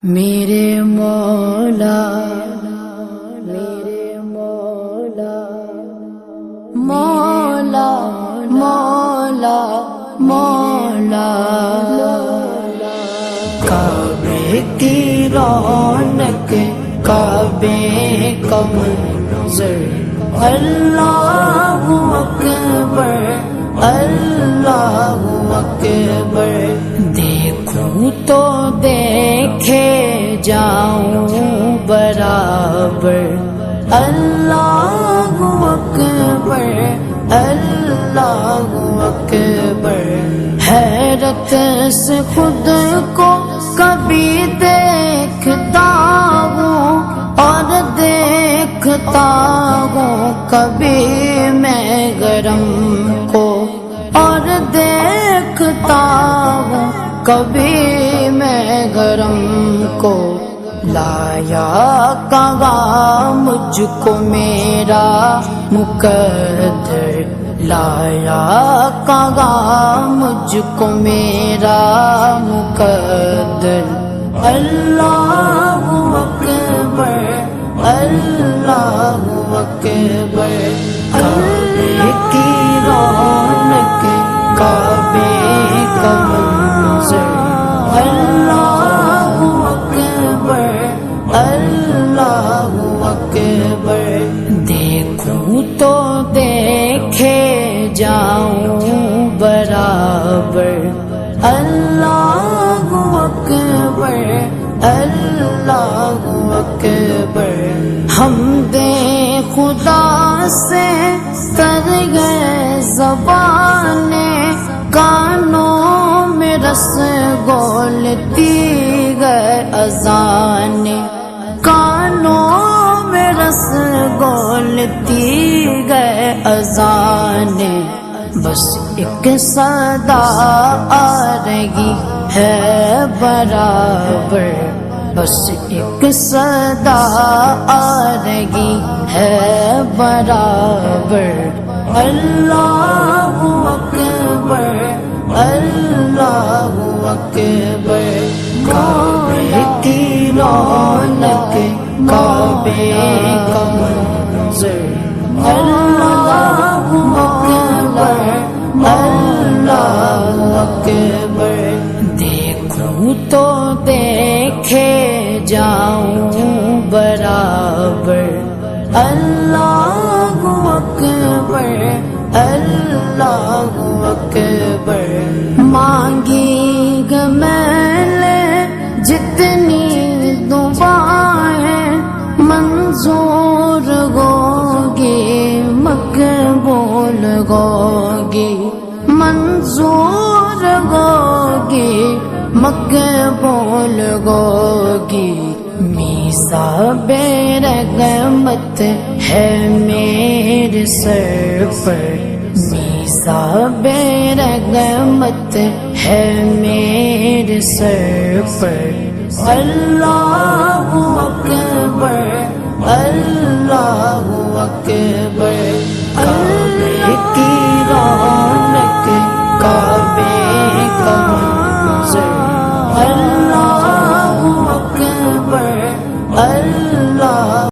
میرے مولا میرے مولا مولا مولا مولا کعبے کی رونق کعبے کا منظر اللہ اکبر اللہ اکبر دیکھوں تو دیکھے جاؤں برابر اللہ اکبر اللہ اکبر حیرت سے خود کو کبھی دیکھتا ہوں اور دیکھتا ہوں کبھی میں گرم کو اور دیکھتا ہوں کبھی میں گرم کو لایا کہاں مجھ کو میرا مقدر لایا کہاں مجھ کو میرا مقدر اللہ اکبر اللہ اکبر کعبے کی رونق کعبے کا منظر اللہ اکبر اللہ اکبر دیکھوں تو دیکھے جاؤں برابر اللہ اکبر اللہ اکبر حمد خدا سے تر گئے زبانیں کانوں میں رس گولتی گئے اذانیں کانوں میں رس گولتی گئے اذانیں بس ایک صدا آ رہی ہے برابر بس ایک صدا آ رہی ہے برابر اللہ اکبر اللہ اکبر کعبے کی رونق کعبے کا منظر اللہ اکبر اللہ اکبر دیکھوں تو دیکھے جاؤں برابر اللہ اکبر اللہ اکبر مانگی گا میں نے جتنی دعائیں منظور ہوگی مقبول ہوگی منظور ہوگی مقبول ہوگی میثاق رحمت ہے میرے سر پر میثاق رحمت ہے میرے سر پر اللہ اکبر اللہ اکبر